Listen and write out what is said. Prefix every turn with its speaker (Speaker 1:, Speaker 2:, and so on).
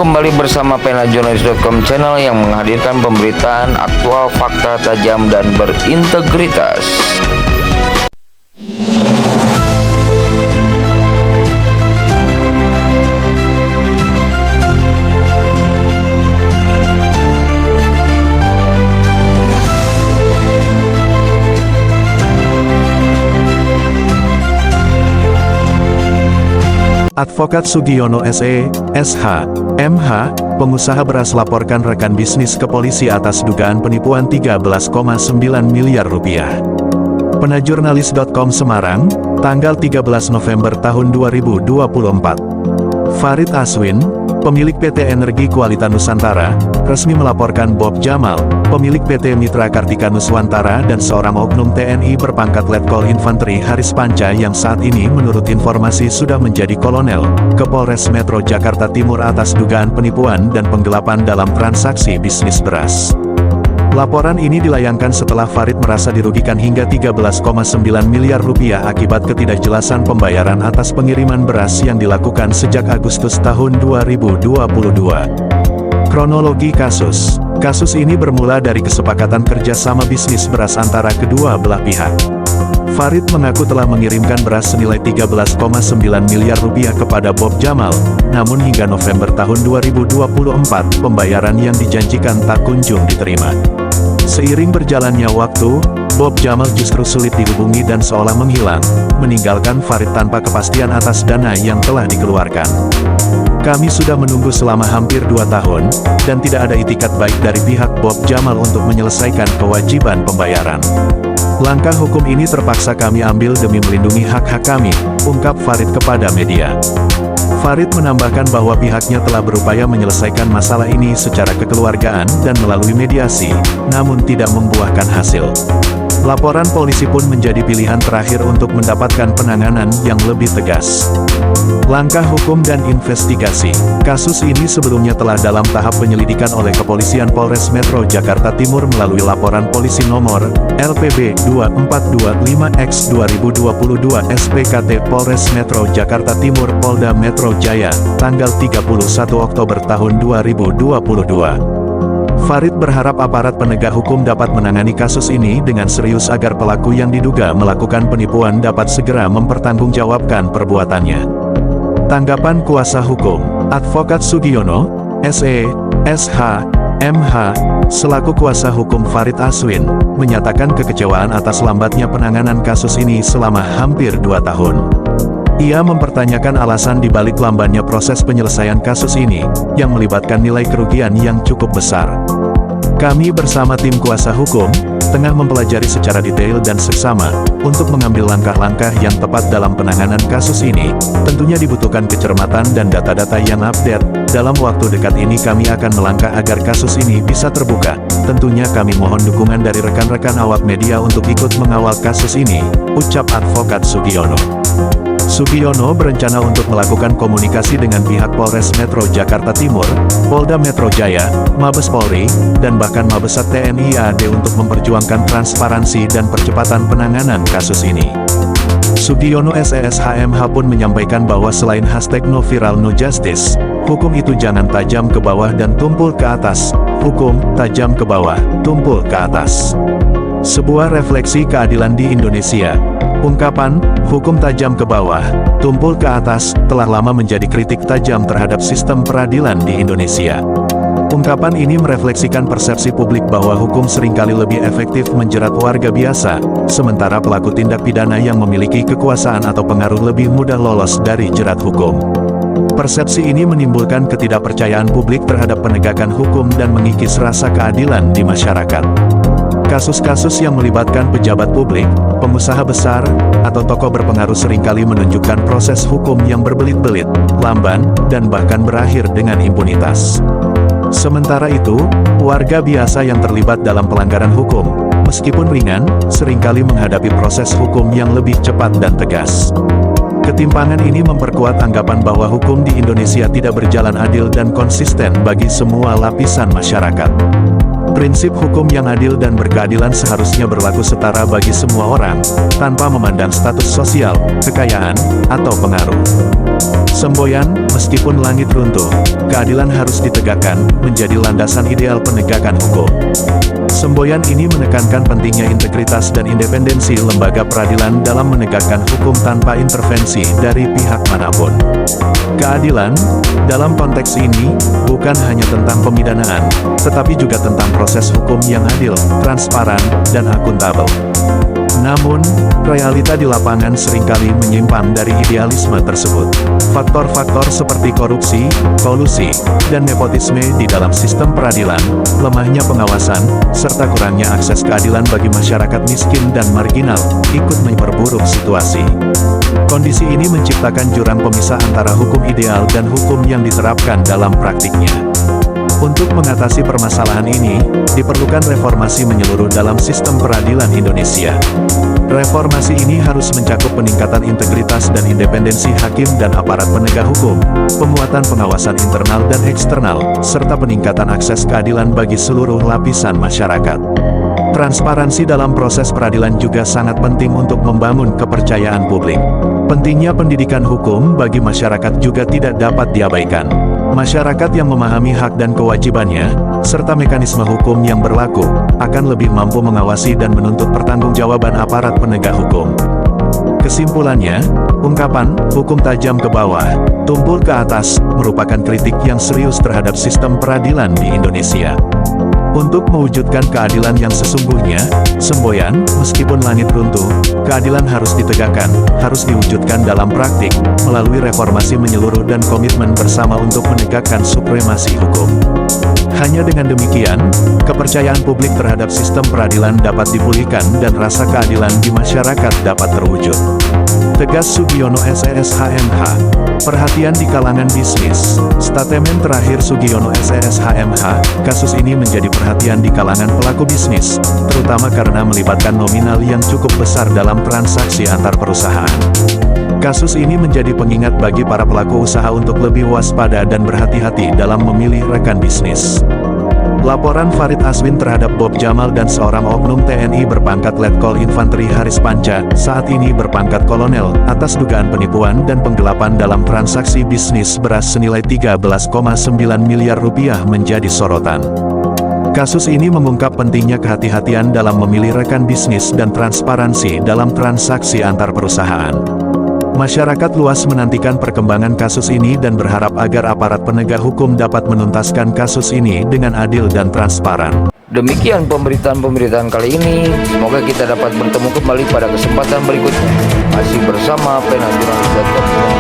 Speaker 1: kembali bersama penajurnalis.com, channel yang menghadirkan pemberitaan aktual, fakta tajam, dan berintegritas.
Speaker 2: Advokat Sugiono SE, SH, MH, pengusaha beras laporkan rekan bisnis ke polisi atas dugaan penipuan 13,9 miliar rupiah. Penajurnalis.com Semarang, tanggal 13 November tahun 2024. Farid Aswin, pemilik PT Energi Kualita Nusantara, resmi melaporkan Bob Jamal, pemilik PT Mitra Kartika Nuswantara dan seorang oknum TNI berpangkat Letkol Infanteri Haris Panca yang saat ini menurut informasi sudah menjadi kolonel, ke Polres Metro Jakarta Timur atas dugaan penipuan dan penggelapan dalam transaksi bisnis beras. Laporan ini dilayangkan setelah Farid merasa dirugikan hingga 13,9 miliar rupiah akibat ketidakjelasan pembayaran atas pengiriman beras yang dilakukan sejak Agustus tahun 2022. Kronologi kasus. Kasus ini bermula dari kesepakatan kerjasama bisnis beras antara kedua belah pihak. Farid mengaku telah mengirimkan beras senilai 13,9 miliar rupiah kepada Bob Jamal, namun hingga November tahun 2024, pembayaran yang dijanjikan tak kunjung diterima. Seiring berjalannya waktu, Bob Jamal justru sulit dihubungi dan seolah menghilang, meninggalkan Farid tanpa kepastian atas dana yang telah dikeluarkan. Kami sudah menunggu selama hampir 2 tahun, dan tidak ada itikat baik dari pihak Bob Jamal untuk menyelesaikan kewajiban pembayaran. Langkah hukum ini terpaksa kami ambil demi melindungi hak-hak kami, ungkap Farid kepada media. Farid menambahkan bahwa pihaknya telah berupaya menyelesaikan masalah ini secara kekeluargaan dan melalui mediasi, namun tidak membuahkan hasil. Laporan polisi pun menjadi pilihan terakhir untuk mendapatkan penanganan yang lebih tegas. Langkah hukum dan investigasi. Kasus ini sebelumnya telah dalam tahap penyelidikan oleh Kepolisian Polres Metro Jakarta Timur melalui laporan polisi nomor LPB 2425X2022 SPKT Polres Metro Jakarta Timur Polda Metro Jaya, tanggal 31 Oktober tahun 2022. Farid berharap aparat penegak hukum dapat menangani kasus ini dengan serius agar pelaku yang diduga melakukan penipuan dapat segera mempertanggungjawabkan perbuatannya. Tanggapan kuasa hukum, Advokat Sugiono, SE, SH, MH, selaku kuasa hukum Farid Aswin, menyatakan kekecewaan atas lambatnya penanganan kasus ini selama hampir 2 tahun. Ia mempertanyakan alasan dibalik lambannya proses penyelesaian kasus ini, yang melibatkan nilai kerugian yang cukup besar. Kami bersama tim kuasa hukum, tengah mempelajari secara detail dan seksama, untuk mengambil langkah-langkah yang tepat dalam penanganan kasus ini. Tentunya dibutuhkan kecermatan dan data-data yang update. Dalam waktu dekat ini kami akan melangkah agar kasus ini bisa terbuka. Tentunya kami mohon dukungan dari rekan-rekan awak media untuk ikut mengawal kasus ini, ucap Advokat Sugiono. Sugiono berencana untuk melakukan komunikasi dengan pihak Polres Metro Jakarta Timur, Polda Metro Jaya, Mabes Polri, dan bahkan Mabesat TNI AD untuk memperjuangkan transparansi dan percepatan penanganan kasus ini. Sugiono SESHMH pun menyampaikan bahwa selain hashtag no viral no justice, hukum itu jangan tajam ke bawah dan tumpul ke atas, hukum tajam ke bawah, tumpul ke atas. Sebuah refleksi keadilan di Indonesia. Ungkapan, hukum tajam ke bawah, tumpul ke atas, telah lama menjadi kritik tajam terhadap sistem peradilan di Indonesia. Ungkapan ini merefleksikan persepsi publik bahwa hukum seringkali lebih efektif menjerat warga biasa, sementara pelaku tindak pidana yang memiliki kekuasaan atau pengaruh lebih mudah lolos dari jerat hukum. Persepsi ini menimbulkan ketidakpercayaan publik terhadap penegakan hukum dan mengikis rasa keadilan di masyarakat. Kasus-kasus yang melibatkan pejabat publik, pengusaha besar, atau tokoh berpengaruh seringkali menunjukkan proses hukum yang berbelit-belit, lamban, dan bahkan berakhir dengan impunitas. Sementara itu, warga biasa yang terlibat dalam pelanggaran hukum, meskipun ringan, seringkali menghadapi proses hukum yang lebih cepat dan tegas. Ketimpangan ini memperkuat anggapan bahwa hukum di Indonesia tidak berjalan adil dan konsisten bagi semua lapisan masyarakat. Prinsip hukum yang adil dan berkeadilan seharusnya berlaku setara bagi semua orang, tanpa memandang status sosial, kekayaan, atau pengaruh. Semboyan, meskipun langit runtuh, keadilan harus ditegakkan, menjadi landasan ideal penegakan hukum. Semboyan ini menekankan pentingnya integritas dan independensi lembaga peradilan dalam menegakkan hukum tanpa intervensi dari pihak manapun. Keadilan, dalam konteks ini, bukan hanya tentang pemidanaan, tetapi juga tentang proses hukum yang adil, transparan, dan akuntabel. Namun, realita di lapangan seringkali menyimpang dari idealisme tersebut. Faktor-faktor seperti korupsi, kolusi, dan nepotisme di dalam sistem peradilan, lemahnya pengawasan, serta kurangnya akses keadilan bagi masyarakat miskin dan marginal, ikut memperburuk situasi. Kondisi ini menciptakan jurang pemisah antara hukum ideal dan hukum yang diterapkan dalam praktiknya. Untuk mengatasi permasalahan ini, diperlukan reformasi menyeluruh dalam sistem peradilan Indonesia. Reformasi ini harus mencakup peningkatan integritas dan independensi hakim dan aparat penegak hukum, penguatan pengawasan internal dan eksternal, serta peningkatan akses keadilan bagi seluruh lapisan masyarakat. Transparansi dalam proses peradilan juga sangat penting untuk membangun kepercayaan publik. Pentingnya pendidikan hukum bagi masyarakat juga tidak dapat diabaikan. Masyarakat yang memahami hak dan kewajibannya, serta mekanisme hukum yang berlaku, akan lebih mampu mengawasi dan menuntut pertanggungjawaban aparat penegak hukum. Kesimpulannya, ungkapan "hukum tajam ke bawah, tumpul ke atas" merupakan kritik yang serius terhadap sistem peradilan di Indonesia. Untuk mewujudkan keadilan yang sesungguhnya, semboyan, meskipun langit runtuh, keadilan harus ditegakkan, harus diwujudkan dalam praktik, melalui reformasi menyeluruh dan komitmen bersama untuk menegakkan supremasi hukum. Hanya dengan demikian, kepercayaan publik terhadap sistem peradilan dapat dipulihkan dan rasa keadilan di masyarakat dapat terwujud. Tegas Sugiono SESHMH. Perhatian di kalangan bisnis. Statemen terakhir Sugiono SESHMH, kasus ini menjadi perhatian di kalangan pelaku bisnis, terutama karena melibatkan nominal yang cukup besar dalam transaksi antar perusahaan. Kasus ini menjadi pengingat bagi para pelaku usaha untuk lebih waspada dan berhati-hati dalam memilih rekan bisnis. Laporan Farid Aswin terhadap Bob Jamal dan seorang oknum TNI berpangkat Letkol Infanteri Haris Panca, saat ini berpangkat Kolonel, atas dugaan penipuan dan penggelapan dalam transaksi bisnis beras senilai 13,9 miliar rupiah menjadi sorotan. Kasus ini mengungkap pentingnya kehati-hatian dalam memilih rekan bisnis dan transparansi dalam transaksi antar perusahaan. Masyarakat luas menantikan perkembangan kasus ini dan berharap agar aparat penegak hukum dapat menuntaskan kasus ini dengan adil dan transparan.
Speaker 1: Demikian pemberitaan kali ini. Semoga kita dapat bertemu kembali pada kesempatan berikutnya. Masih bersama penajuranis.com.